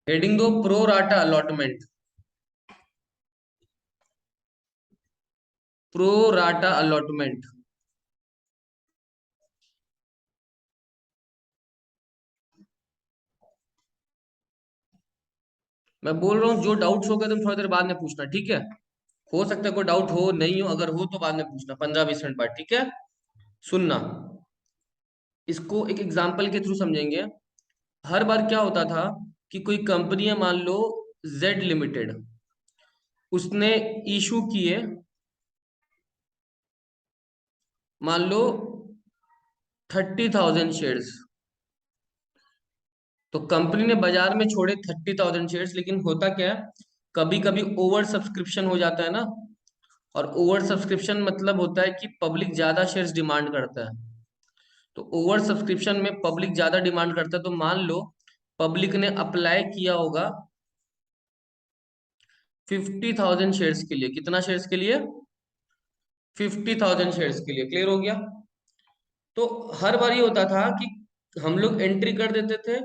Heading दो pro rata allotment. Pro rata allotment. मैं बोल रहा हूँ जो डाउट्स हो गए तुम थोड़ी देर बाद में पूछना, ठीक है? हो सकता है कोई डाउट हो, नहीं हो, अगर हो तो बाद में पूछना 15-20 मिनट बाद, ठीक है? सुनना, इसको एक एग्जाम्पल के थ्रू समझेंगे। हर बार क्या होता था कि कोई कंपनी है, मान लो जेड लिमिटेड, उसने इशू किए, मान लो 30,000 शेयर्स। तो कंपनी ने बाजार में छोड़े 30,000 शेयर्स, लेकिन होता क्या है, कभी कभी ओवर सब्सक्रिप्शन हो जाता है ना। और ओवर सब्सक्रिप्शन मतलब होता है कि पब्लिक ज्यादा शेयर्स डिमांड करता है। तो ओवर सब्सक्रिप्शन में पब्लिक ज्यादा डिमांड करता है, तो मान लो पब्लिक ने अप्लाई किया होगा 50,000 शेयर्स के लिए। कितना शेयर्स के लिए? 50,000 शेयर्स के लिए। क्लियर हो गया? तो हर बार ये होता था कि हम लोग एंट्री कर देते थे।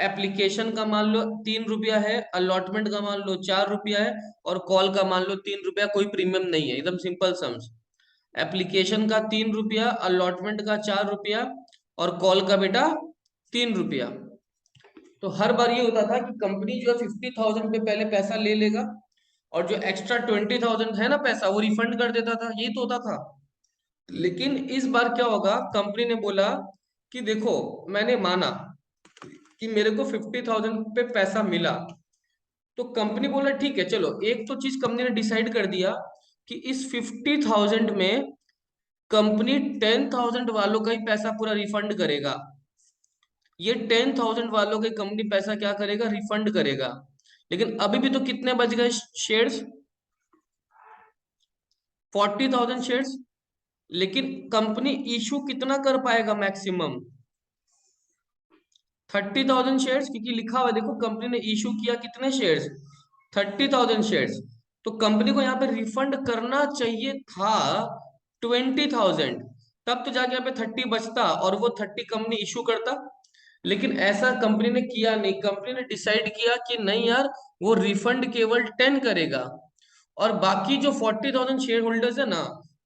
एप्लीकेशन का मान लो 3 रुपया है, अलॉटमेंट का मान लो 4 रुपया है, और कॉल का मान लो 3 रुपया। कोई प्रीमियम नहीं है, एकदम सिंपल सम्स। एप्लीकेशन का 3 रुपया, अलॉटमेंट का 4 रुपया, और कॉल का बेटा 3 रुपया। तो हर बार ये होता था कि कंपनी जो है 50,000 पे पहले पैसा ले लेगा, और जो एक्स्ट्रा 20,000 है ना पैसा, वो रिफंड कर देता था। यही तो होता था। लेकिन इस बार क्या होगा, कंपनी ने बोला कि देखो, मैंने माना कि मेरे को 50,000 पे पैसा मिला। तो कंपनी बोला ठीक है, चलो एक तो चीज कंपनी ने डिसाइड कर दिया कि इस 50,000 में कंपनी 10,000 वालों का ही पैसा पूरा रिफंड करेगा। ये 10,000 वालों के कंपनी पैसा क्या करेगा, रिफंड करेगा। लेकिन अभी भी तो कितने बच गए शेयर्स? 40,000 शेयर्स। लेकिन कंपनी इशू कितना कर पाएगा मैक्सिमम? 30,000 शेयर्स, क्योंकि लिखा हुआ है, देखो कंपनी ने इशू किया कितने शेयर्स? 30,000 शेयर्स। तो कंपनी को यहाँ पे रिफंड करना चाहिए था 20,000। तब तो जाके यहाँ पे 30 बचता और वो 30 कंपनी इशू करता। लेकिन ऐसा कंपनी ने किया नहीं। कंपनी ने डिसाइड किया कि नहीं यार, वो रिफंड केवल 10 करेगा, और बाकी जो 40,000 शेयर होल्डर्स है ना,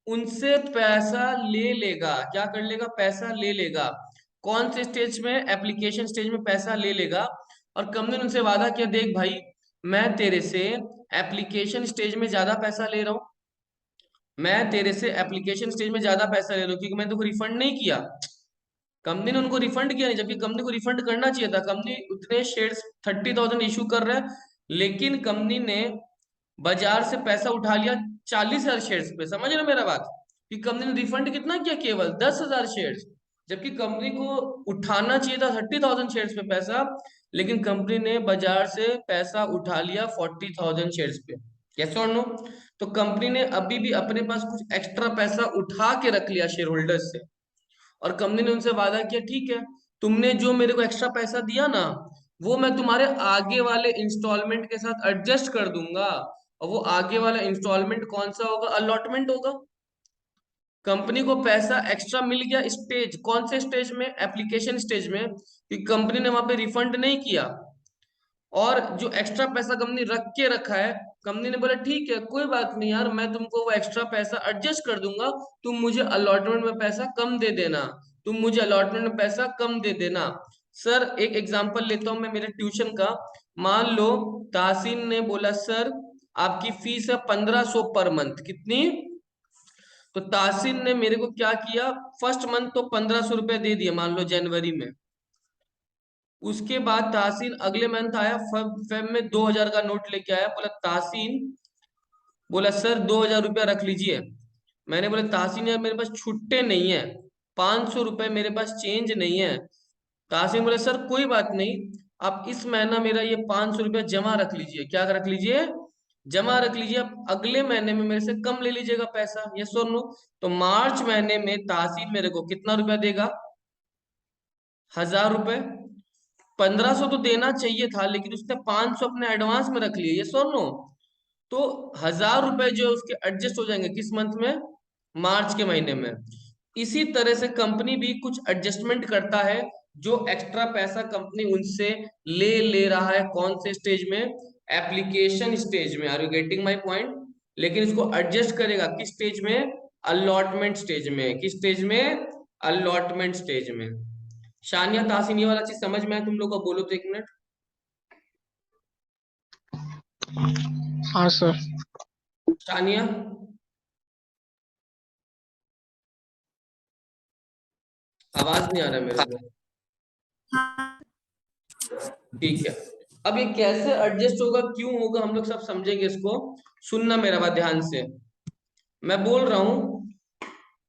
उनसे पैसा ले लेगा। क्या कर लेगा? पैसा ले लेगा। कौन से स्टेज में? एप्लीकेशन स्टेज में पैसा ले लेगा। और कंपनी ने उनसे वादा किया, देख भाई, मैं तेरे से एप्लीकेशन स्टेज में ज्यादा पैसा ले रहा हूँ। मैं तेरे से एप्लीकेशन स्टेज में ज्यादा पैसा ले रहा हूँ, क्योंकि मैंने तुमको रिफंड नहीं किया। कंपनी ने उनको रिफंड किया नहीं, जबकि कंपनी को रिफंड करना चाहिए था। कंपनी उतने शेयर्स 30,000 इशू कर रहा है, लेकिन कंपनी ने बाजार से पैसा उठा लिया 40,000 शेयर्स पे। समझ रहे हो मेरा बात? कि कंपनी ने रिफंड कितना किया? केवल 10,000 शेयर्स। जबकि कंपनी को उठाना चाहिए था 30,000 शेयर्स पे पैसा, लेकिन कंपनी ने बाजार से पैसा उठा लिया 40,000 शेयर्स पे। यस और नो? तो कंपनी ने अभी भी अपने पास कुछ एक्स्ट्रा पैसा उठा के रख लिया शेयर होल्डर्स से। और कंपनी ने उनसे वादा किया, ठीक है, तुमने जो मेरे को एक्स्ट्रा पैसा दिया ना, वो मैं तुम्हारे आगे वाले इंस्टॉलमेंट के साथ एडजस्ट कर दूंगा। और वो आगे वाला इंस्टॉलमेंट कौन सा होगा? अलॉटमेंट होगा। कंपनी को पैसा एक्स्ट्रा मिल गया स्टेज, कौन से स्टेज में? एप्लीकेशन स्टेज में, कि कंपनी ने वहां पे रिफंड नहीं किया। और जो एक्स्ट्रा पैसा कंपनी रख के रखा है, कंपनी ने बोला ठीक है, कोई बात नहीं यार, मैं तुमको वो एक्स्ट्रा पैसा एडजस्ट कर दूंगा। तुम मुझे अलॉटमेंट में पैसा कम दे देना। तुम मुझे अलॉटमेंट में पैसा कम दे देना। सर एक एग्जांपल लेता हूं मैं मेरे ट्यूशन का। मान लो तासीन ने बोला, सर आपकी फीस है 1,500 पर मंथ। कितनी? तो तासीन ने मेरे को क्या किया, फर्स्ट मंथ तो 1,500 रुपये दे दिए, मान लो जनवरी में। उसके बाद तासीन अगले मंथ आया, फेब में 2,000 का नोट लेके आया। बोला तासीन, बोला सर 2,000 रुपया रख लीजिए। मैंने बोला तासीन यार, मेरे पास छुट्टे नहीं है, 500 रुपये मेरे पास चेंज नहीं है। तासीन बोले, सर कोई बात नहीं, आप इस महीना मेरा ये 500 रुपया जमा रख लीजिए। क्या रख लीजिए? जमा रख लीजिए। आप अगले महीने में मेरे से कम ले लीजिएगा पैसा। ये सुन लो। तो मार्च महीने में तासीन मेरे को कितना रुपया देगा? 1,000 रुपये। 1,500 तो देना चाहिए था, लेकिन उसने 500 अपने एडवांस में रख लिए। ये सुन लो। तो 1,000 रुपए जो है उसके एडजस्ट हो जाएंगे किस मंथ में? मार्च के महीने में। इसी तरह से कंपनी भी कुछ एडजस्टमेंट करता है जो एक्स्ट्रा पैसा कंपनी उनसे ले रहा है, कौन से स्टेज में? एप्लीकेशन स्टेज में। Are you getting my point? लेकिन इसको एडजस्ट करेगा किस स्टेज में? अलॉटमेंट स्टेज में। किस स्टेज में? अलॉटमेंट स्टेज में। शानिया तासीन, ये वाला चीज समझ में है तुम लोग को? बोलो तो एक मिनट। हाँ सर। शानिया, आवाज नहीं आ रहा है मेरे को। ठीक है। अब ये कैसे एडजस्ट होगा, क्यों होगा, हम लोग सब समझेंगे इसको। सुनना मेरा बात ध्यान से। मैं बोल रहा हूं,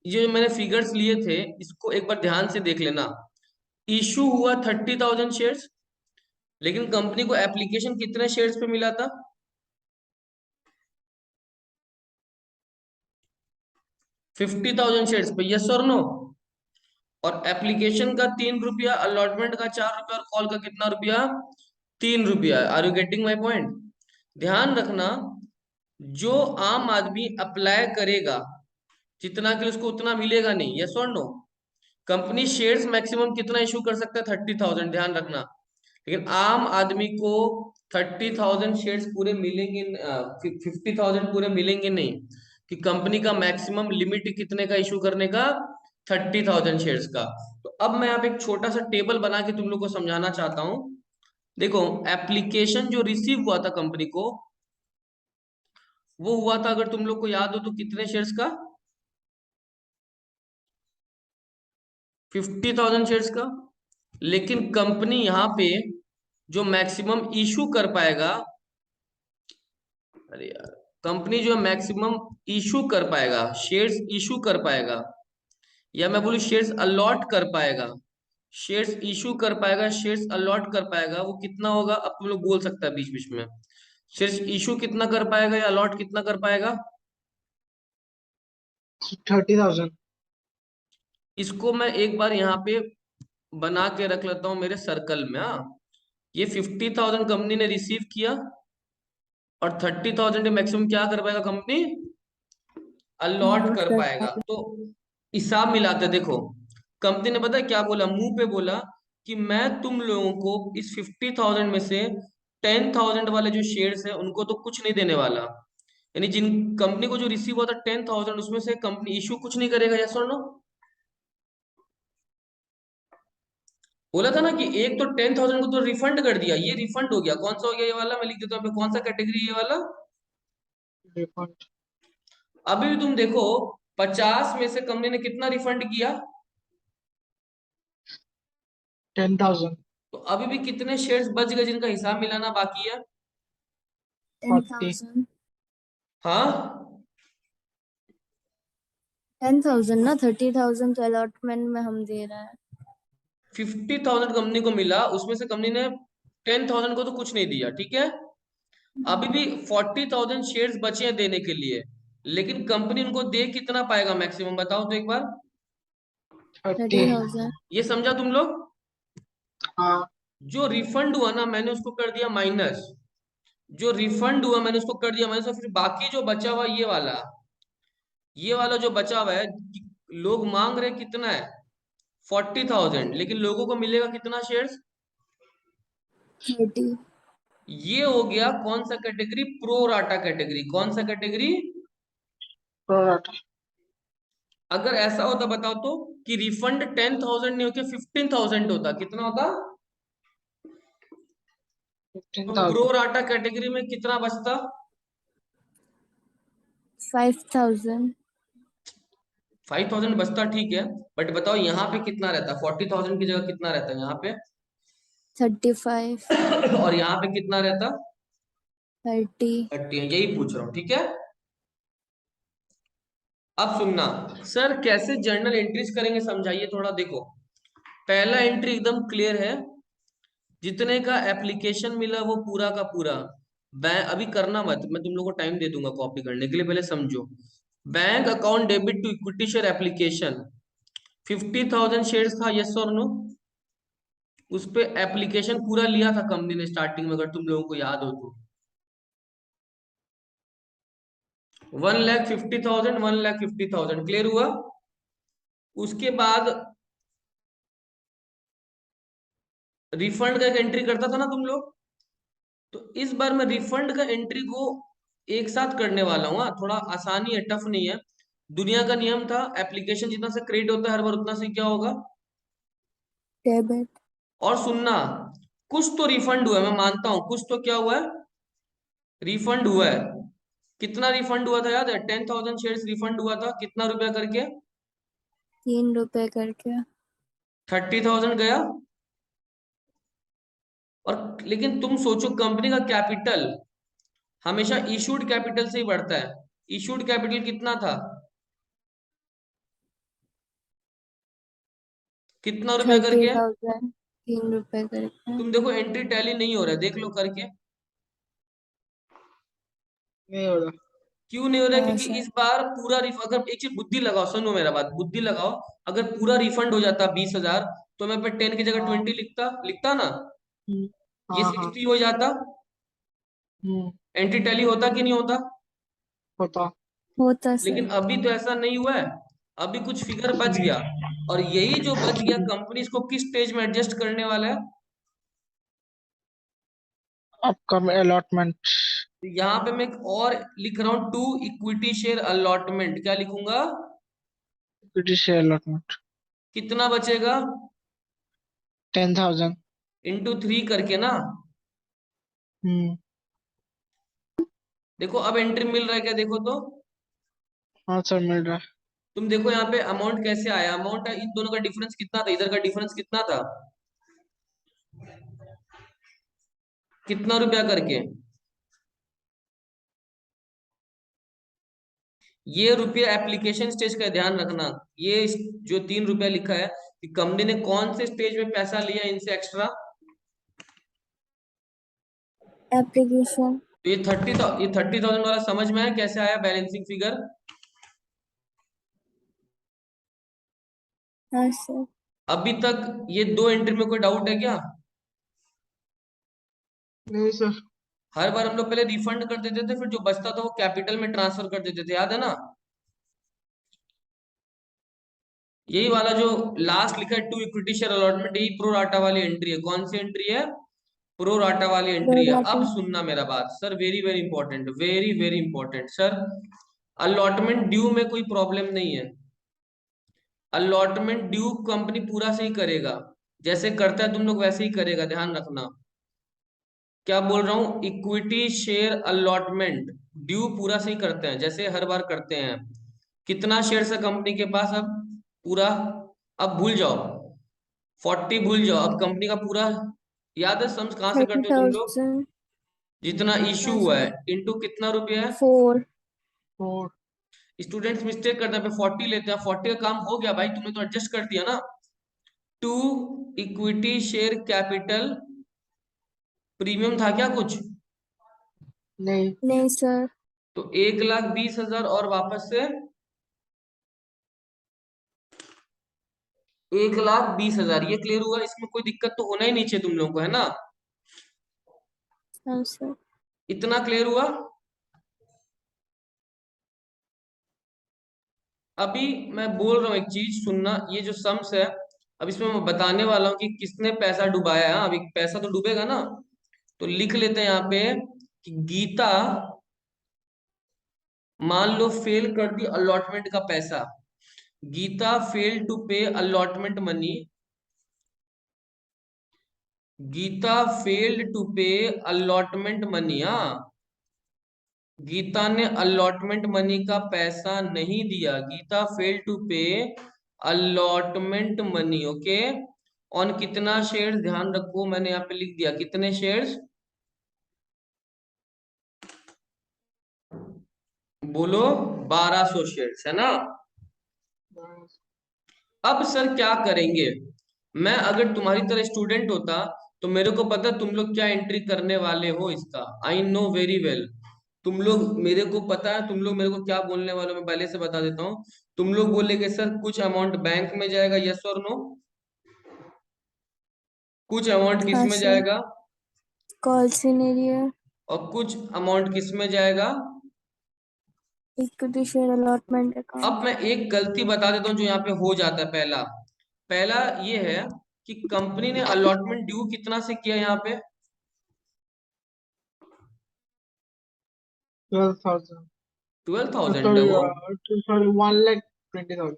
ये जो मैंने फिगर्स लिए थे इसको एक बार ध्यान से देख लेना। इशू हुआ 30,000 शेयर्स, लेकिन कंपनी को एप्लीकेशन कितने शेयर्स पे मिला था? 50,000 शेयर्स पे, यस और नो? और एप्लीकेशन का 3 रुपया, अलॉटमेंट का 4 रुपया, और कॉल का कितना रुपया? 3 रुपया। Are you getting my point? ध्यान रखना, जो आम आदमी अप्लाई करेगा जितना कि उसको उतना मिलेगा नहीं, यस और नो? कंपनी शेयर्स मैक्सिमम कितना इशू कर सकता है? 30,000, ध्यान रखना। लेकिन आम आदमी को 30,000 शेयर्स पूरे मिलेंगे, 50,000 पूरे मिलेंगे नहीं। कि कंपनी का मैक्सिमम लिमिट कितने का इशू करने का? 30,000 शेयर्स का। तो अब मैं आप एक छोटा सा टेबल बना के तुम लोग को समझाना चाहता हूं। देखो, एप्लीकेशन जो रिसीव हुआ था कंपनी को, वो हुआ था, अगर तुम लोग को याद हो तो, कितने शेयर्स का? 50,000 शेयर्स का। लेकिन कंपनी यहां पे जो मैक्सिमम इशू कर पाएगा, अरे यार, कंपनी जो मैक्सिमम इशू कर पाएगा, शेयर्स इशू कर पाएगा, या मैं बोलूं शेयर्स अलॉट कर पाएगा, शेयर्स इशू कर पाएगा, शेयर्स अलॉट कर पाएगा, वो कितना होगा? अब तुम लोग बोल सकता है बीच बीच में। शेयर्स इशू कितना कर पाएगा या अलॉट कितना कर पाएगा? 30,000। इसको मैं एक बार यहाँ पे बना के रख लेता हूँ मेरे सर्कल में। हाँ, ये 50,000 कंपनी ने रिसीव किया, और 30,000 मैक्सिमम क्या कर पाएगा कंपनी? अलॉट नोट कर कर पाएगा। पाए। तो हिसाब मिलाते देखो, कंपनी ने पता है क्या बोला? मुंह पे बोला कि मैं तुम लोगों को इस 50,000 में से 10,000 वाले जो शेयर्स है उनको तो कुछ नहीं देने वाला। यानी जिन कंपनी को जो रिसीव हुआ था 10,000, उसमें से कंपनी इशू कुछ नहीं करेगा, यस और नो? बोला था ना कि एक तो 10,000 को तो रिफंड कर दिया, ये रिफंड हो गया। कौन सा हो गया ये वाला? मैं लिख देता हूँ, कौन सा कैटेगरी ये वाला? रिफंड। अभी भी तुम देखो, 50 में से कंपनी ने कितना रिफंड किया? 10,000। तो अभी भी कितने शेयर्स बच गए जिनका हिसाब मिलाना बाकी है? 40। 10,000। हाँ, 10,000 ना, 30,000 तो अलॉटमेंट में हम दे रहे हैं। 50,000 कंपनी को मिला, उसमें से कंपनी ने 10,000 को तो कुछ नहीं दिया, ठीक है? अभी भी 40,000 शेयर्स बचे हैं देने के लिए, लेकिन कंपनी उनको दे कितना पाएगा मैक्सिमम, बताओ तो एक बार। 30। 30,000। ये समझा तुम लोग? हाँ। जो रिफंड हुआ ना, मैंने उसको कर दिया माइनस। जो रिफंड हुआ मैंने उसको कर दिया माइनस, और फिर बाकी जो बचा हुआ ये वाला जो बचा हुआ है, लोग मांग रहे कितना है? 40,000, लेकिन लोगों को मिलेगा कितना शेयर्स? 30। ये हो गया कौन सा कैटेगरी? Pro rata category. कौन सा कैटेगरी? प्रोराटा। अगर ऐसा होता बताओ तो, कि रिफंड 10,000 नहीं होके 15,000 होता, कितना होता? तो प्रो 15,000। राटा कैटेगरी में कितना बचता? 5,000। 5,000 बचता, ठीक है। बट बताओ यहाँ पे कितना रहता? 40,000 की जगह कितना रहता यहाँ पे? 35। और यहाँ पे कितना रहता? 30। 30। यही पूछ रहा हूँ, ठीक है? अब सुनना, सर कैसे जर्नल एंट्रीज करेंगे, समझाइए थोड़ा। देखो, पहला एंट्री एकदम क्लियर है, जितने का एप्लीकेशन मिला वो पूरा का पूरा। बैंक अभी करना मत, मैं तुम लोग को टाइम दे दूंगा कॉपी करने के लिए, पहले समझो। Bank account debit to equity share application, 50,000 shares था, यस और नो? उस पे एप्लीकेशन पूरा लिया था कंपनी ने स्टार्टिंग में, अगर तुम लोगों को याद हो तो। 1,50,000, 1,50,000 क्लियर हुआ? उसके बाद रिफंड का एक एंट्री करता था ना तुम लोग, तो इस बार मैं रिफंड का एंट्री को एक साथ करने वाला हूँ। हाँ, थोड़ा आसानी है, टफ नहीं है। दुनिया का नियम था, एप्लीकेशन जितना से क्रेडिट होता है हर बार उतना से क्या होगा। डेबिट। और सुनना, कुछ तो रिफंड हुआ है, मैं मानता हूँ कुछ तो क्या हुआ है, रिफंड हुआ है। कितना रिफंड हुआ था याद है? 10,000 शेयर्स रिफंड हुआ था, कितना रुपया करके? 3 रुपए करके। 30,000 गया। और लेकिन तुम सोचो, कंपनी का कैपिटल हमेशा इशूड कैपिटल से ही बढ़ता है। इशूड कैपिटल कितना था? कितना रुपया थर्टी करके? थाउजेंड 3 रुपए करके। तुम देखो एंट्री टैली नहीं हो रहा है, देख लो करके। नहीं हो रहा। क्यों नहीं हो रहा है? हाँ क्योंकि सर। इस बार पूरा अगर एक चीज बुद्धि लगाओ, सुनो मेरा बात, बुद्धि लगाओ। अगर पूरा रिफंड हो जाता 20,000, तो मैं पे 10 की जगह हाँ। 20 लिखता लिखता ना। हम्म, ये हाँ हाँ। 60 हो जाता। हम्म, एंट्री टैली होता कि नहीं होता? होता। होता लेकिन सर। अभी तो ऐसा नहीं हुआ है। अभी कुछ फिगर बच गया। और यही जो बच गया, कंपनी इसको किस स्टेज में एडजस्ट करने वाला है? Upcoming allotment. तो यहाँ पे मैं एक और लिख रहा हूं, टू इक्विटी शेयर अलॉटमेंट। क्या लिखूंगा? Equity share allotment. कितना बचेगा? 10,000। इंटू 3 करके ना। हम्म। देखो अब एंट्री मिल रहा है क्या, देखो तो। हाँ सर, मिल रहा है। तुम देखो यहाँ पे अमाउंट कैसे आया, अमाउंट इन दोनों का डिफरेंस कितना था, इधर का डिफरेंस कितना था, कितना रुपया करके? ये रुपया एप्लीकेशन स्टेज का ध्यान रखना। ये जो 3 रुपया लिखा है, कि कंपनी ने कौन से स्टेज में पैसा लिया इनसे एक्स्ट्रा। एप्लीकेशन। तो ये 30,000 वाला समझ में आया कैसे आया बैलेंसिंग फिगर? हाँ सर। अभी तक ये दो एंट्री में कोई डाउट है क्या? नहीं सर। हर बार हम लोग पहले रिफंड कर देते थे, फिर जो बचता था वो कैपिटल में ट्रांसफर कर देते थे, याद है ना? यही वाला जो लास्ट लिखा है, टू इक्विटी शेयर अलॉटमेंट, यही प्रो राटा वाली एंट्री है। कौन सी एंट्री है? प्रो राटा वाली एंट्री है। अब प्रोराटा। सुनना मेरा बात sir, very very important, very very important sir. Allotment due में कोई प्रॉब्लम नहीं है। अलॉटमेंट ड्यू कंपनी पूरा से ही करेगा, जैसे करता है तुम लोग वैसे ही करेगा, ध्यान रखना। क्या बोल रहा हूँ, इक्विटी शेयर अलॉटमेंट ड्यू पूरा से ही करते हैं, जैसे हर बार करते हैं। कितना शेयर है कंपनी के पास अब? पूरा। अब भूल जाओ, 40 भूल जाओ, अब कंपनी का पूरा। याद है सम्स कहाँ से थर्टी करते हो तुम लोग? थाउजेंड जितना इशू हाँ हुआ है सर। इनटू कितना रुपया है। 4। फोर। स्टूडेंट्स मिस्टेक करते हैं, पे 40 लेते हैं, 40 का काम हो गया भाई, तुमने तो एडजस्ट कर दिया ना। To equity share capital premium था क्या कुछ? नहीं। नहीं सर। तो 1,20,000 और वापस से 1,20,000, ये क्लियर हुआ? इसमें कोई दिक्कत तो होना ही नहीं चाहिए तुम लोगों को, है ना? हाँ सर। इतना क्लियर हुआ? अभी मैं बोल रहा हूँ एक चीज सुनना, ये जो सम्स है, अब इसमें मैं बताने वाला हूँ कि किसने पैसा डुबाया है। अभी पैसा तो डूबेगा ना, तो लिख लेते हैं यहाँ पे कि गीता मान लो फेल कर दी अलॉटमेंट का पैसा। Gita fail to pay allotment money. Gita failed to pay allotment money. हाँ, गीता ने अलॉटमेंट मनी का पैसा नहीं दिया। Gita fail to pay allotment money, okay. On कितना शेयर्स, ध्यान रखो मैंने यहाँ पे लिख दिया कितने शेयर्स। बोलो, 1,200 शेयर्स, है ना? अब सर क्या करेंगे? मैं अगर तुम्हारी तरह स्टूडेंट होता, तो मेरे को पता तुम लोग क्या एंट्री करने वाले हो इसका, आई नो वेरी वेल। तुम लोग, मेरे को पता है तुम लोग मेरे को क्या बोलने वाले हो, मैं पहले से बता देता हूँ। तुम लोग बोलेगे सर कुछ अमाउंट बैंक में जाएगा, यस और नो। कुछ अमाउंट किस हाँ में सर। जाएगा? Call scenario. और कुछ अमाउंट किस में जाएगा? इक्विटी शेयर अलॉटमेंट अब अकाउंट। मैं एक गलती बता देता हूँ जो यहाँ पे हो जाता है। पहला पहला ये है कि कंपनी ने अलॉटमेंट ड्यू कितना से किया यहाँ पे? 12,000 12,000 sorry डगो। sorry 1,20,000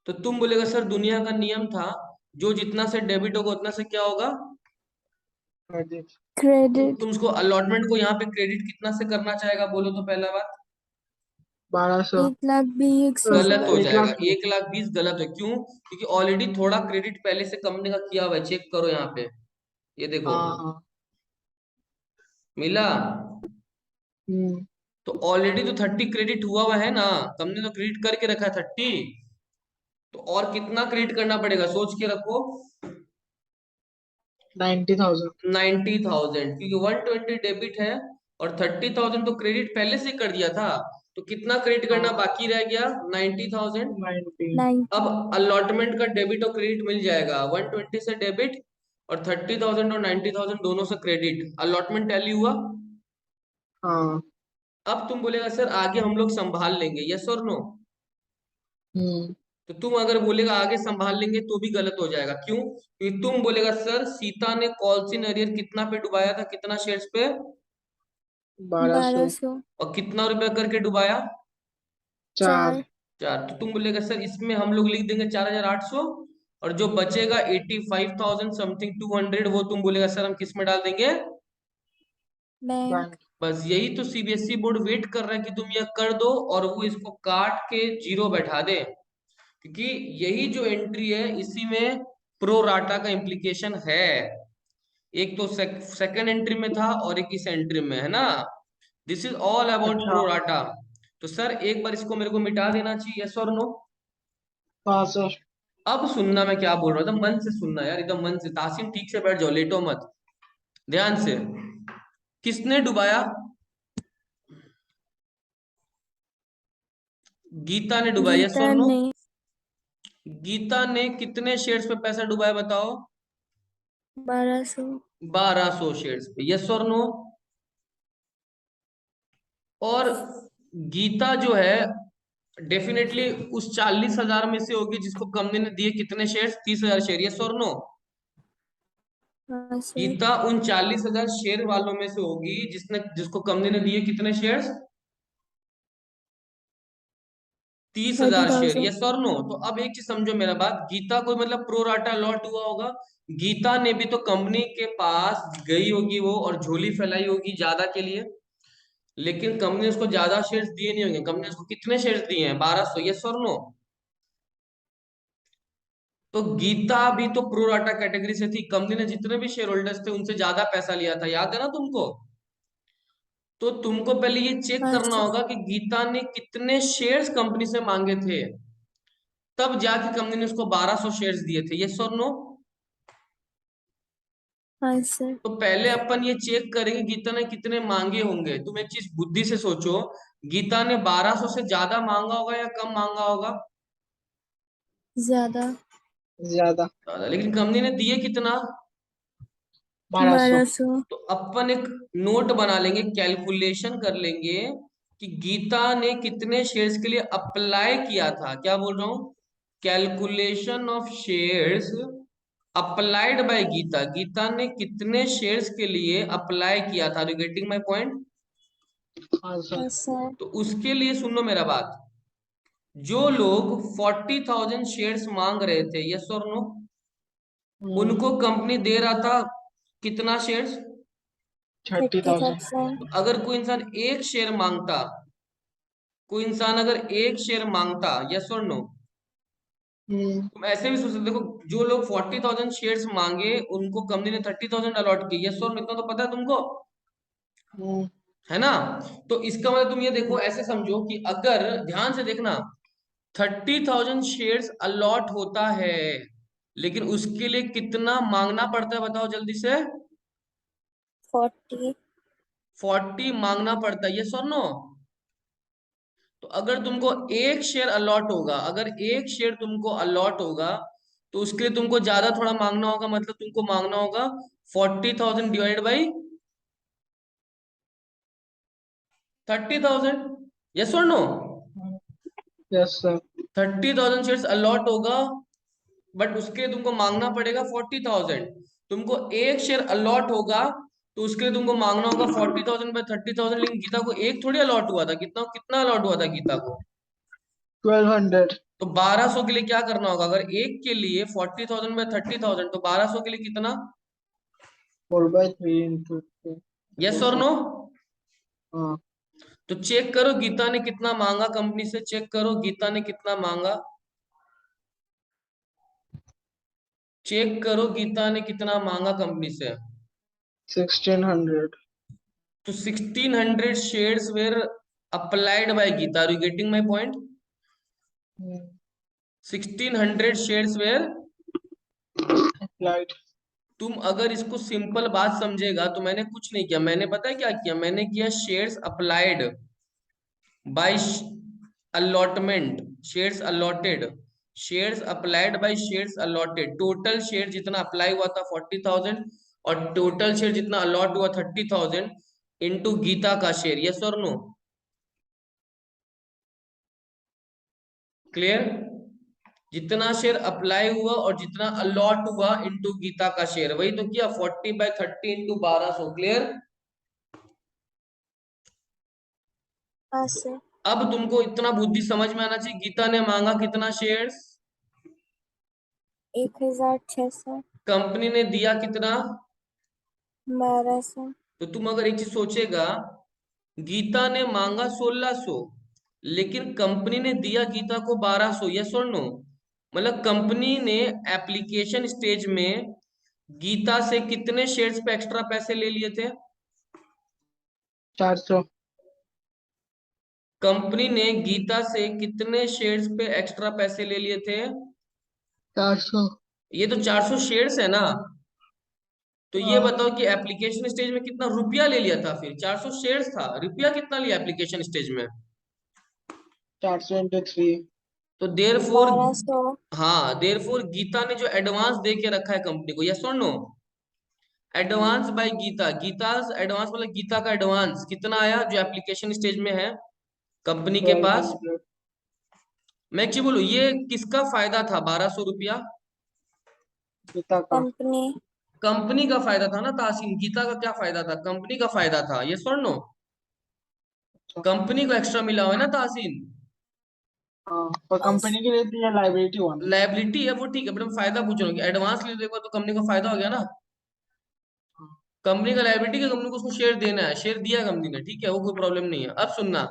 तो तुम बोलेगा सर दुनिया का नियम था, जो जितना से डेबिट होगा उतना से क्या होगा? credit तो क्रेडिट। तुम उसको अलॉटमेंट को यहाँ पे क्रेडिट कितना से करना चाहेगा, बोलो तो पहला बात। 1,200 गलत हो 1 जाएगा, लाख 20 1,20,000 गलत है। क्यों? क्योंकि ऑलरेडी थोड़ा क्रेडिट पहले से कंपनी का किया हुआ है, चेक करो यहाँ पे, ये देखो हाँ हाँ मिला। हम्म तो ऑलरेडी तो 30 क्रेडिट हुआ हुआ है ना, कंपनी तो क्रेडिट करके रखा है 30। तो और कितना क्रेडिट करना पड़ेगा सोच के रखो। 90,000 90,000, क्योंकि 120 डेबिट है और 30,000 तो क्रेडिट पहले से कर दिया था। तो कितना क्रेडिट करना हाँ बाकी रह गया? 90,000। 90 90। अब अलॉटमेंट का डेबिट और क्रेडिट मिल जाएगा, 120 से डेबिट और 30,000 और 90,000 दोनों से क्रेडिट, अलॉटमेंट टैली हुआ। हाँ अब तुम बोलेगा सर आगे हम लोग संभाल लेंगे, यस और नो? हम्म तो तुम अगर बोलेगा आगे संभाल लेंगे तो भी गलत हो जाएगा। क्यों? क्योंकि तुम बोलेगा सर सीता ने कॉल्सिन अरियर कितना पे डुबाया था, कितना शेयर्स पे? 1,200 1200। और कितना रुपया करके डुबाया? 4 4। 4। तो तुम बोलेगा सर इसमें हम लोग लिख देंगे 4,800, और जो बचेगा 85,000 समथिंग 200, वो तुम बोलेगा सर हम किस में डाल देंगे? बैंक। बैंक बस यही तो सीबीएसई बोर्ड वेट कर रहा है कि तुम यह कर दो और वो इसको काट के जीरो बैठा दे। क्योंकि यही जो एंट्री है इसी में प्रो राटा का इम्प्लीकेशन है। एक तो सेकंड एंट्री में था और एक इस एंट्री में है ना। दिस इज ऑल अबाउट अच्छा प्रो राटा। तो सर एक बार इसको मेरे को मिटा देना चाहिए, यस और नो? हाँ सर अब सुनना मैं क्या बोल रहा था, मन से सुनना यार, एकदम मन से। तासिम ठीक से बैठ जाओ, लेटो मत, ध्यान से। किसने डुबाया? गीता ने डुबाया, यस और गीता नो? ने। गीता ने कितने शेयर्स पे पैसा डुबाया बताओ? 1200। 1,200 शेयर्स पे, यस और नो? और गीता जो है डेफिनेटली उस 40,000 में से होगी जिसको कंपनी ने दिए कितने शेयर्स, 30,000 शेयर, यस और नो? हाँ सर। गीता उन 40,000 शेयर वालों में से होगी जिसको कंपनी ने दिए कितने शेयर्स? 30,000 शेयर, 30,000। यस और नो? तो अब एक चीज समझो मेरा बात, गीता को मतलब प्रो राटा लॉट हुआ होगा। गीता ने भी तो कंपनी के पास गई होगी वो और झोली फैलाई होगी ज्यादा के लिए, लेकिन कंपनी ने उसको ज्यादा शेयर्स दिए नहीं होंगे। कंपनी ने उसको कितने शेयर्स दिए हैं? 1,200, यस और नो? तो गीता भी तो प्रो राटा कैटेगरी से थी, कंपनी ने जितने भी शेयर होल्डर्स थे उनसे ज्यादा पैसा लिया था, याद है ना तुमको? तो तुमको पहले ये चेक हाँ करना सर। होगा कि गीता ने कितने शेयर्स कंपनी से मांगे थे, तब जाके कंपनी ने उसको 1,200 शेयर्स दिए थे, यस और नो? हाँ सर। तो पहले अपन ये चेक करेंगे गीता ने कितने मांगे होंगे। तुम एक चीज बुद्धि से सोचो, गीता ने 1,200 से ज्यादा मांगा होगा या कम मांगा होगा? ज्यादा। ज्यादा ज्यादा। लेकिन कंपनी ने दिए कितना? 1,200 1200। तो अपन एक नोट बना लेंगे, कैलकुलेशन कर लेंगे कि गीता ने कितने शेयर्स के लिए अप्लाई किया था। क्या बोल रहा हूं? Calculation of shares applied by Gita. Gita ने कितने शेयर्स के लिए अप्लाई किया था? You getting my point? हाँ सर हाँ सर। तो उसके लिए सुनो मेरा बात, जो लोग 40,000 शेयर्स मांग रहे थे, यस और नो, हम्म उनको कंपनी दे रहा था कितना शेयर्स? 30,000 30,000। तो अगर कोई इंसान एक शेयर मांगता, कोई इंसान अगर एक शेयर मांगता, यस और नो, तुम ऐसे भी सोच सकते हो, देखो जो लोग 40,000 शेयर्स मांगे उनको कंपनी ने 30,000 अलॉट किए, यस और नो, इतना तो पता है तुमको, हम्म है ना? तो इसका मतलब तुम ये देखो, हम्म, ऐसे समझो कि अगर ध्यान से देखना, 30,000 शेयर्स अलॉट होता है, लेकिन उसके लिए कितना मांगना पड़ता है बताओ जल्दी से? 40। 40 मांगना पड़ता है, यस और नो? तो अगर तुमको एक शेयर अलॉट होगा, अगर एक शेयर तुमको अलॉट होगा, तो उसके लिए तुमको ज्यादा थोड़ा मांगना होगा, मतलब तुमको मांगना होगा 40,000 डिवाइड बाई 30,000, यस और no? Yes sir 30,000 shares allot होगा बट उसके लिए तुमको मांगना पड़ेगा 40,000। तुमको एक शेयर अलॉट होगा तो उसके लिए तुमको मांगना होगा 40,000 बाय 30,000। लेकिन गीता को एक थोड़ी अलॉट हुआ था, कितना कितना अलॉट हुआ था गीता को? 1200। तो 1200 के लिए क्या करना होगा? अगर एक के लिए 40,000 बाय 30,000 तो 1200 के लिए कितना? 4/3 into 2, यस और 200। नो? हाँ, तो चेक करो गीता ने कितना मांगा कंपनी से, चेक करो गीता ने कितना मांगा, चेक करो गीता ने कितना मांगा कंपनी से। 1600। तो 1600 shares were applied by Gita. Are you getting my point? 1600 shares were. Applied। तुम अगर इसको सिंपल बात समझेगा तो मैंने कुछ नहीं किया, मैंने पता है क्या किया? मैंने किया shares applied bye allotment, shares allotted, shares applied by shares allotted। Total share जितना अप्लाई हुआ था 40,000 और टोटल शेयर जितना अलॉट हुआ 30,000 इनटू गीता का शेयर। यस और नो? क्लियर? जितना शेयर अप्लाई हुआ और जितना अलॉट हुआ इनटू गीता का शेयर, वही तो किया 40/30 इंटू 1200। क्लियर? हाँ सर। अब तुमको इतना बुद्धि समझ में आना चाहिए, गीता ने मांगा कितना शेयर्स? 1600। कंपनी ने दिया कितना? 1200। तो तुम अगर एक चीज सोचेगा, गीता ने मांगा 1600 लेकिन कंपनी ने दिया गीता को 1200। यस और नो? मतलब कंपनी ने एप्लीकेशन स्टेज में गीता से कितने शेयर्स पे एक्स्ट्रा पैसे ले लिए थे? 400। कंपनी ने गीता से कितने शेयर्स पे एक्स्ट्रा पैसे ले लिए थे? 400। ये तो 400 शेयर्स है ना। तो ये हाँ, बताओ कि एप्लीकेशन स्टेज में कितना रुपया ले लिया था? फिर 400 शेयर्स था, रुपया कितना लिया एप्लीकेशन स्टेज में? 400 into 3। तो देर फोर, 1200। हाँ देर फोर गीता ने जो एडवांस दे के रखा है कंपनी को, यस और no? Advance by Gita, Gita advance मतलब गीता का एडवांस कितना आया जो एप्लीकेशन स्टेज में है कंपनी के पास? 1200। मैं क्या बोलूं, ये किसका फायदा था 1200 रुपया? गीता का। कंपनी। कंपनी का फायदा था ना तासीन। गीता का क्या फायदा था? कंपनी का फायदा था। यस और नो? अच्छा। कंपनी को एक्स्ट्रा मिला हुआ है ना तासीन। हाँ, और कंपनी के लिए तो ये लाइबिलिटी हुआ ना। लाइबिलिटी है वो, ठीक है, बट मैं फायदा पूछ रहा हूँ कि एडवांस ले देखो तो कंपनी को फायदा हो गया ना। हाँ। कंपनी का लायबिलिटी का कंपनी को उसको शेयर देना है, शेयर दिया कंपनी ने, ठीक है, वो कोई प्रॉब्लम नहीं है। अब सुनना,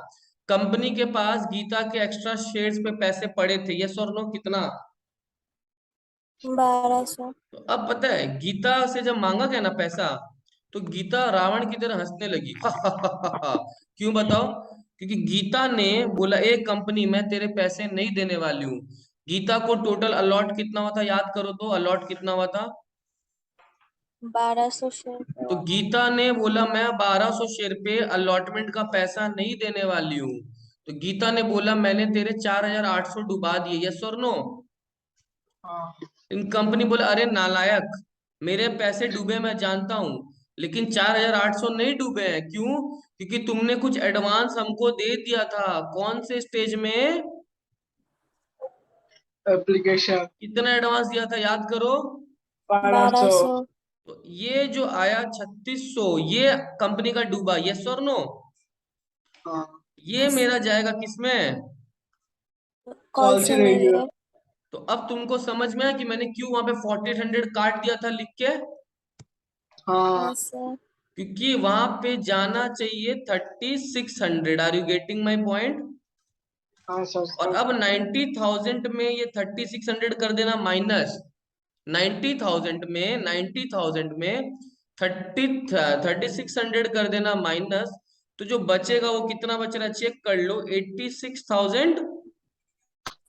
कंपनी के पास गीता के एक्स्ट्रा शेयर्स पे पैसे पड़े थे, यस और नो? कितना? 1200। तो अब पता है गीता से जब मांगा गया ना पैसा तो गीता रावण की तरह हंसने लगी। क्यों बताओ? क्योंकि गीता ने बोला एक कंपनी मैं तेरे पैसे नहीं देने वाली हूँ। गीता को टोटल अलॉट कितना हुआ था याद करो तो, अलॉट कितना हुआ था? 1200 शेयर पे तो हुआ था। गीता ने बोला मैं 1200 शेयर पे अलॉटमेंट का पैसा नहीं देने वाली हूँ। तो गीता ने बोला मैंने तेरे 4,800 डुबा दिए। यस और नो? हाँ, इन कंपनी बोला अरे नालायक, मेरे पैसे डूबे मैं जानता हूँ लेकिन 4,800 नहीं डूबे हैं। क्यों? क्योंकि तुमने कुछ एडवांस हमको दे दिया था। कौन से स्टेज में? एप्लीकेशन। कितना एडवांस दिया था याद करो? 1200। 1200। तो ये जो आया 3600 ये कंपनी का डूबा। यस और नो? हाँ, ये मेरा जाएगा किसमें? कॉल कॉल से से रही है। मिलिए। तो अब तुमको समझ में आया कि मैंने क्यों वहां पे 4800 काट दिया था लिख के? हाँ। हाँ सर। क्योंकि वहां पे जाना चाहिए 3600। Are you getting my point? हाँ सर, और सर। अब 90,000 में ये 3600 कर देना माइनस। 90,000 में 3600 कर देना माइनस। तो जो बचेगा वो कितना बच रहा है चेक कर लो, 86,000।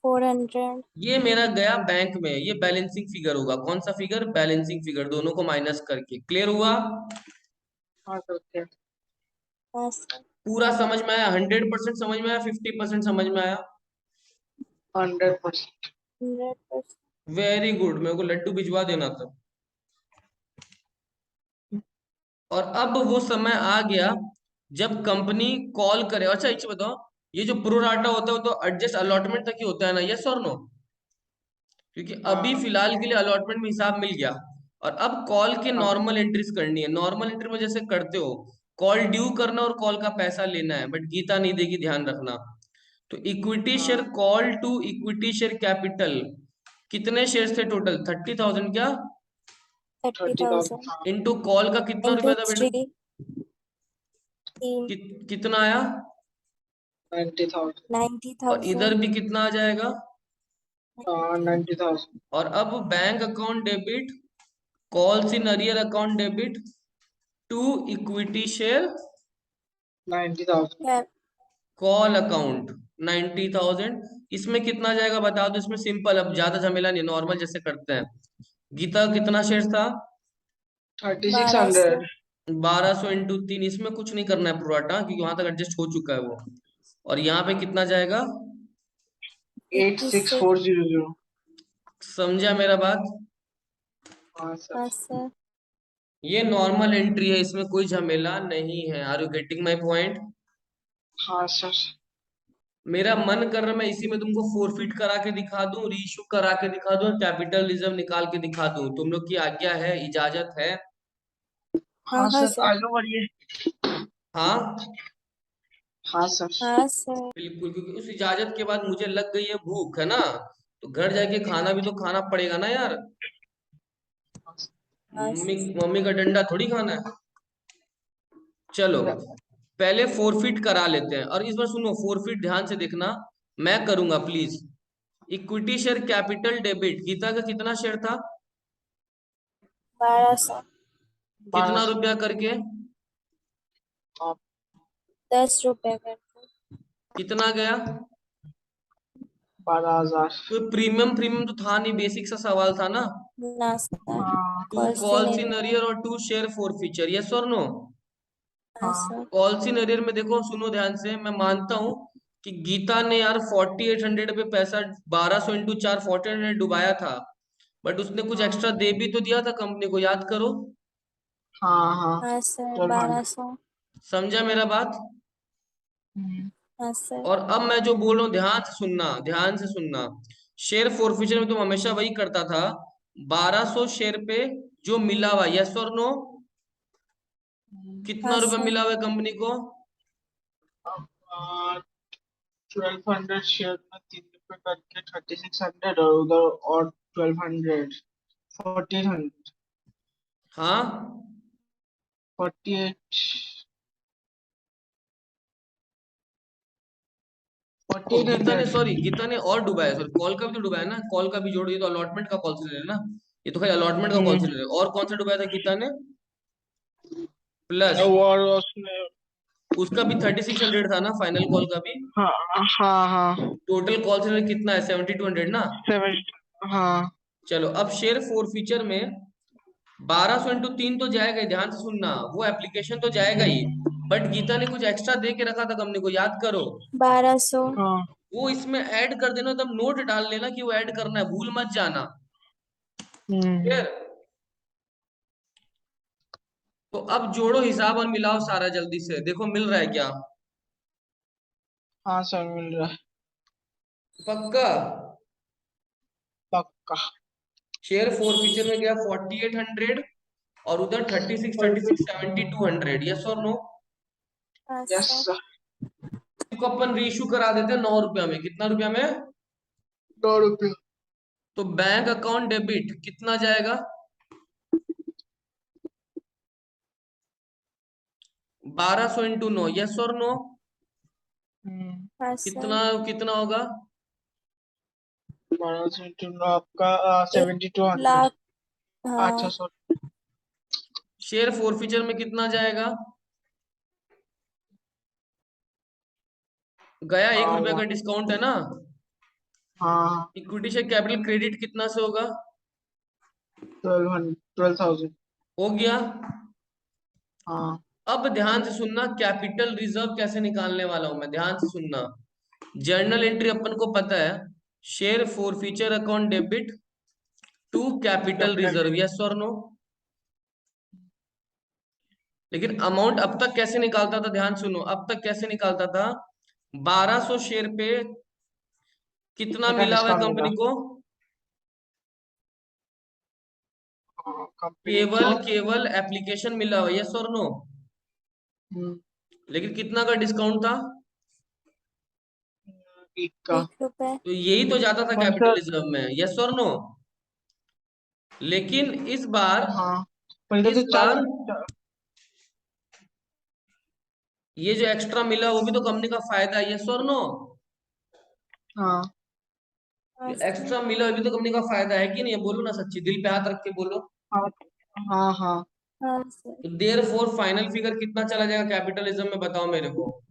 400। ये मेरा गया बैंक में, ये बैलेंसिंग फिगर होगा। कौन सा फिगर? बैलेंसिंग फिगर, दोनों को माइनस करके। क्लियर हुआ? हाँ सर, सर। हाँ सर। पूरा समझ में आया? 100% समझ में आया? 50% समझ में आया? 100%। 100%। वेरी गुड, मेरे को लड्डू भिजवा देना था। और अब वो समय आ गया जब कंपनी कॉल करे। अच्छा एक चीज बताओ, ये जो प्रोराटा होता है वो तो एडजस्ट अलॉटमेंट तक ही होता है ना? यस और नो? क्योंकि अभी हाँ फिलहाल के लिए अलॉटमेंट में हिसाब मिल गया। और अब कॉल के हाँ नॉर्मल एंट्रीज करनी है। नॉर्मल एंट्री में जैसे करते हो, कॉल ड्यू करना और कॉल का पैसा लेना है, बट गीता नहीं देगी, ध्यान रखना। तो इक्विटी शेयर हाँ। Call to equity share capital, कितने शेयर थे टोटल? 30,000 क्या? 30,000। 30,000 हाँ। इनटू कॉल का कितना रुपया into था बेटा? 3 3 कितना आया? 90,000। और इधर 90,000 भी कितना आ जाएगा? हाँ 90,000। और अब bank account debit, calls in arrear account debit to equity share 90,000। cap call account 90,000। इसमें कितना जाएगा बता दो। इसमें सिंपल, अब ज्यादा झमेला नहीं, नॉर्मल जैसे करते हैं। गीता कितना शेयर था? 3,600। 1200 1200 इंटू 3। इसमें कुछ नहीं करना है प्रोराटा, क्योंकि वहां तक एडजस्ट हो चुका है वो। और यहाँ पे कितना जाएगा? 86 86,400। समझा मेरा बात? हाँ सर। हाँ सर ये नॉर्मल एंट्री है, इसमें कोई झमेला नहीं है। Are you getting my point? हाँ सर। मेरा मन कर रहा है मैं इसी में तुमको फोरफिट करा के दिखा दूं, रीइश्यू करा के दिखा दूं, कैपिटल रिजर्व निकाल के दिखा दूं। तुम लोग की आज्ञा है, इजाजत है? हाँ हाँ हाँ सर, सर आगे बढ़िए। हाँ हाँ सर। हाँ सर बिल्कुल, क्योंकि उस इजाजत के बाद मुझे लग गई है भूख, है ना? तो घर जाके खाना भी तो खाना पड़ेगा ना यार। हाँ मम्मी सर मम्मी का डंडा थोड़ी खाना है। चलो, पहले फोरफिट करा लेते हैं। और इस बार सुनो, फोरफिट ध्यान से देखना, मैं करूंगा please. Equity share capital debit, Gita का कितना शेयर था? 1200 कितना 1200। रुपया करके? हाँ, 10 रुपए करके कितना गया? 12,000। कोई प्रीमियम प्रीमियम तो था नहीं, बेसिक सा सवाल था ना। ना सर हाँ to call calls in scenario area और to share for feature, yes और नो? हाँ हाँ सर कॉल्स इन अरियर में देखो, सुनो ध्यान से, मैं मानता हूं कि गीता ने यार 4800 पे पैसा, 1200 इंटू 4 4800 डुबाया था। बट उसने कुछ हाँ एक्स्ट्रा दे भी तो दिया था कंपनी को, याद करो। हाँ हाँ। हाँ सर 1,200। 1200 समझा मेरा बात? हाँ सर और अब मैं जो बोल रहा हूँ ध्यान से सुनना, ध्यान से सुनना। शेयर फोरफिचर में तुम हमेशा वही करता था, 1200 शेयर पे जो मिला हुआ, यस और नो? कितना हाँ रुपया सर मिला हुआ है कंपनी को? 1,200 शेयर में 3 रुपए करके 3,600, और उधर और 1,200, 1,400, हाँ। 48, ओ गीता ने, 4,800। सॉरी, गीता ने और डुबाया, सॉरी, कॉल का भी तो डुबाया ना, कॉल का भी जोड़ दिया तो अलॉटमेंट का कॉल से ना। ये तो खाली अलॉटमेंट का कॉल हम्म। से और कौन सा डुबाया था गीता ने? प्लस और उसने। उसका भी 3600 था ना, फाइनल कॉल का भी। हाँ हाँ हाँ। टोटल कॉल से कितना है? 7200 ना। 7। हाँ चलो, अब शेयर फोर फीचर में 1200 इंटू 3 तो जाएगा ही, ध्यान से सुनना, वो एप्लीकेशन तो जाएगा ही। बट गीता ने कुछ एक्स्ट्रा दे के रखा था कंपनी को, याद करो। 1200 हाँ। वो इसमें ऐड कर देना, तब नोट डाल लेना कि वो ऐड करना है, भूल मत जाना। हम्म। क्लियर? तो अब जोड़ो हिसाब और मिलाओ सारा जल्दी से, देखो मिल रहा है क्या? हाँ सर, मिल रहा है। पक्का? पक्का। शेयर फोर फीचर में गया 4800, और उधर 36 7200, यस और नो? हाँ यस सर सर। को अपन रीइश्यू करा देते हैं 9 रुपया में। कितना रुपया में? 9 रुपये। तो बैंक अकाउंट डेबिट कितना जाएगा? 1200 इंटू 9, यस और नो? हम्म। हाँ कितना सर कितना होगा? 1200 into 9 आपका 1 7,200। लाख अच्छा हाँ सर। शेयर फोर फीचर में कितना जाएगा? गया 1 रुपया का डिस्काउंट है ना। हाँ। इक्विटी शेयर कैपिटल क्रेडिट कितना से होगा? 12,000। हो गया। हाँ अब ध्यान से सुनना, कैपिटल रिजर्व कैसे निकालने वाला हूं मैं, ध्यान से सुनना। जर्नल एंट्री अपन को पता है, share forfeiture account debit to capital capital. Reserve, yes और नो? लेकिन अमाउंट अब तक कैसे निकालता था, ध्यान सुनो, अब तक कैसे निकालता था? 1200 शेयर पे कितना कितने का मिला हुआ है डिस्काउंट मिला? कंपनी को? कंपनी को केवल एप्लीकेशन मिला हुआ, यस और नो? हम्म, लेकिन कितना का डिस्काउंट था? एक का 1 रुपए। तो यही तो जाता था मतलब कैपिटलिज्म में, यस और नो? लेकिन हाँ, पर इधर इस तो बार ये जो एक्स्ट्रा मिला वो भी तो कंपनी का फायदा है, यस और नो? हाँ हाँ जो सर। एक्स्ट्रा मिला वो भी तो कंपनी का फायदा है कि नहीं? बोलो ना सच्ची, दिल पे हाथ रख के बोलो। हाँ हाँ हाँ। हाँ सर। तो देयर फोर फाइनल फिगर कितना चला जाएगा कैपिटलिज्म में, बताओ मेरे को।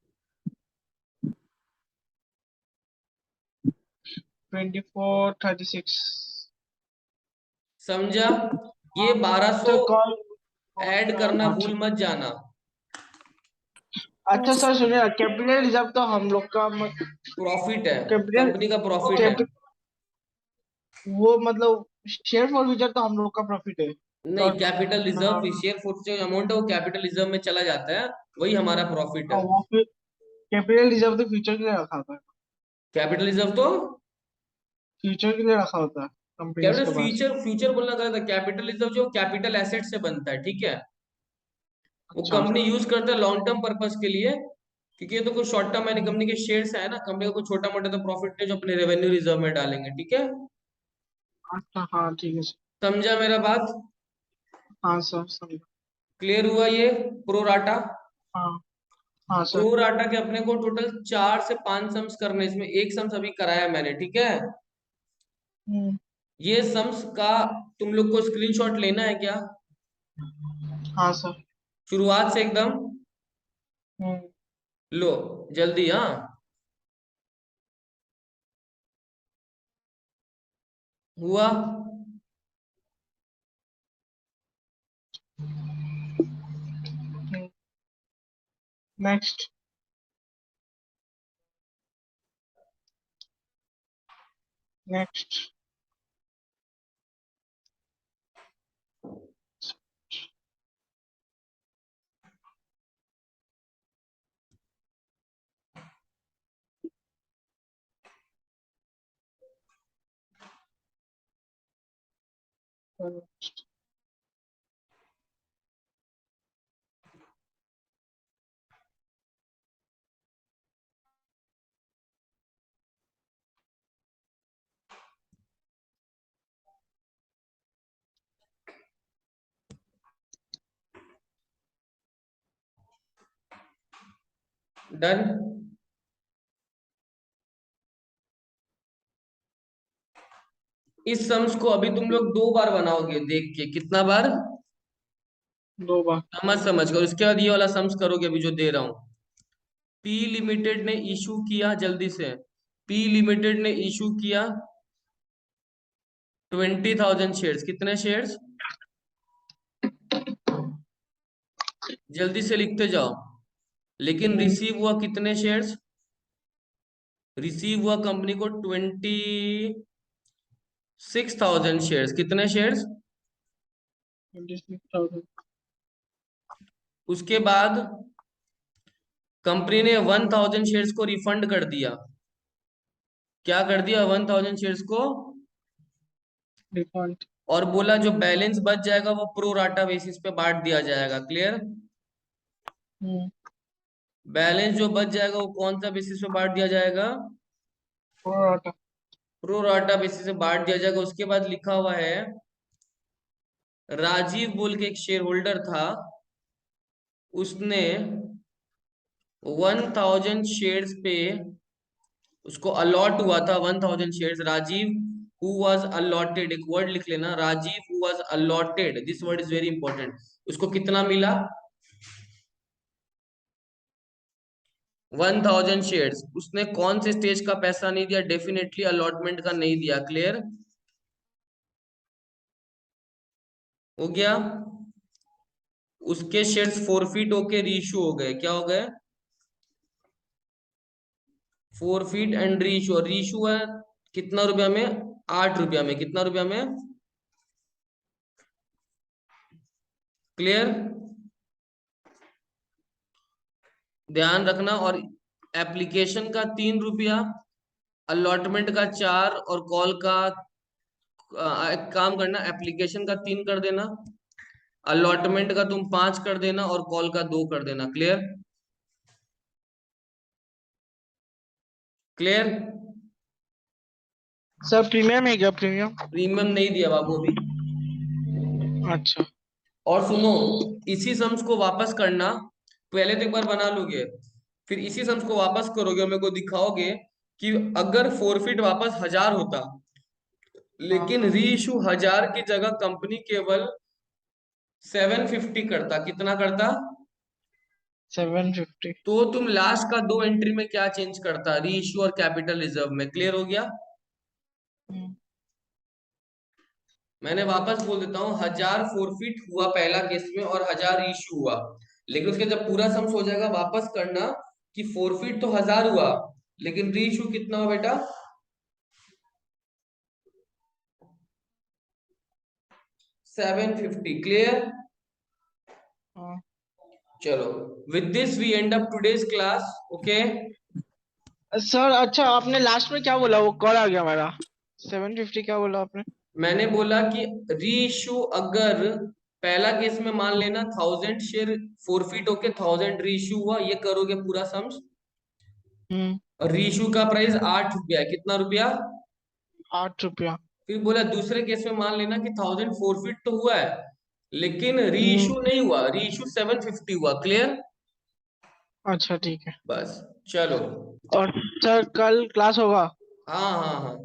2436। समझा? ये हाँ 1200 तो कॉल ऐड करना हाँ भूल ठीक। मत जाना। हाँ अच्छा सर सर। सुनिए, कैपिटल रिजर्व तो हम लोग का प्रॉफिट है, कैपिटल कंपनी का प्रॉफिट है। कैपिटल वो मतलब शेयर फॉर फ्यूचर तो हम लोग का प्रॉफिट है नहीं, तो कैपिटल रिजर्व शेयर फोर्स जो अमाउंट है वो कैपिटल रिजर्व में चला जाता है, वही हमारा प्रॉफिट है। वो फिर कैपिटल रिजर्व तो फ्यूचर के लिए रखा होता है। कैपिटल रिजर्व तो फ्यूचर के लिए रखा होता है कंपनीज कैपिटल के पास। फ्यूचर फ्यूचर बोलना गलत है। कैपिटल रिजर्व जो कैपिटल एसेट से बनता है, ठीक है? वो अच्छा कंपनी यूज करता है लॉन्ग टर्म पर्पस के लिए, क्योंकि ये तो कुछ शॉर्ट टर्म मैंने कंपनी के शेयर्स है ना, कंपनी का कुछ छोटा मोटा तो प्रॉफिट नहीं जो अपने रेवेन्यू रिजर्व में डालेंगे, ठीक है? अच्छा हाँ ठीक है सर। समझा मेरा बात? हाँ सर समझ। क्लियर हुआ ये? प्रोराटा। हाँ हाँ सर। प्रोराटा के अपने को टोटल 4 से 5 सम्स करने, इसमें एक सम्स अभी कराया मैंने, ठीक है? हम्म, ये सम्स का तुम लोग को स्क्रीनशॉट लेना है क्या? हाँ सर। शुरुआत से एकदम हम्म, लो, जल्दी, हाँ। हुआ? नेक्स्ट। नेक्स्ट। डन। इस सम्स को अभी तुम लोग 2 बार बनाओगे देख के, कितना बार? दो बार। समझ समझ कर उसके बाद ये वाला सम्स करोगे अभी जो दे रहा हूं। पी लिमिटेड ने इशू किया, जल्दी से। पी लिमिटेड ने इशू किया 20,000 शेयर्स। कितने शेयर्स? जल्दी से लिखते जाओ। लेकिन हम्म, रिसीव हुआ कितने शेयर्स? रिसीव हुआ कंपनी को 26,000 शेयर्स। कितने शेयर्स? 26,000। उसके बाद कंपनी ने 1,000 शेयर्स को रिफंड कर दिया। क्या कर दिया? 1,000 शेयर्स को। डिफॉल्ट। और बोला जो बैलेंस बच जाएगा वो प्रो राटा बेसिस पे बांट दिया जाएगा। क्लियर? हम्म, बैलेंस जो बच जाएगा वो कौन सा बेसिस पे बांट दिया जाएगा? प्रोराटा। प्रो राटा बेसिस पे बांट दिया जाएगा। उसके बाद लिखा हुआ है, राजीव बोल के एक शेयर होल्डर था, उसने 1,000 शेयर्स पे उसको अलॉट हुआ था 1,000 shares. Rajiv who was allotted, एक वर्ड लिख लेना, Rajiv who was allotted, this word is very important. उसको कितना मिला? 1,000 शेयर्स। उसने कौन से स्टेज का पैसा नहीं दिया? डेफिनेटली अलॉटमेंट का नहीं दिया। क्लियर हो गया? उसके शेयर्स फोरफिट होके रीइश्यू हो गए। क्या हो गए? Forfeit and reissue. और रीइश्यू है कितना रुपया में? 8 रुपया में। कितना रुपया में? क्लियर? ध्यान रखना। और एप्लीकेशन का 3 रुपया, अलॉटमेंट का 4 और कॉल का एक काम करना, एप्लीकेशन का 3 कर देना, अलॉटमेंट का तुम 5 कर देना और कॉल का 2 कर देना। क्लियर? क्लियर? सर प्रीमियम है क्या? प्रीमियम? प्रीमियम नहीं दिया बाबू अभी। अच्छा। और सुनो, इसी सम्स को वापस करना, पहले तो एक बार बना लोगे, फिर इसी सम्स को वापस करोगे और मेरे को दिखाओगे कि अगर फोरफिट वापस 1000 होता, हाँ, लेकिन री इशू 1000 की जगह कंपनी केवल 750 करता, कितना करता? 750। तो तुम लास्ट का 2 एंट्री में क्या चेंज करता, री इशू और कैपिटल रिजर्व में? क्लियर हो गया? मैंने वापस बोल देता हूँ, 1000 फोरफिट हुआ पहला केस में और 1000 इशू हुआ, लेकिन उसके जब पूरा सम्स हो जाएगा वापस करना कि फोरफिट तो 1000 हुआ, लेकिन री इशू कितना हुआ बेटा? 750। क्लियर? हाँ चलो, with this we end up today's class. Okay, sir, अच्छा आपने लास्ट में क्या बोला? वो कॉल आ गया मेरा। 750 क्या बोला आपने? मैंने बोला कि री इशू अगर पहला केस में मान लेना 1000 शेयर फोरफिट होके 1000 री इशू हुआ, ये करोगे पूरा सम्स, हम्म। और री इशू का प्राइस 8 रुपया है। कितना रुपया? 8 रुपया। फिर बोला दूसरे केस में मान लेना कि 1000 फोरफिट तो हुआ है, लेकिन री हम्म। इशू नहीं हुआ, री इशू 750 हुआ। क्लियर? अच्छा ठीक है। बस, चलो। और सर कल क्लास होगा? हाँ हाँ हाँ।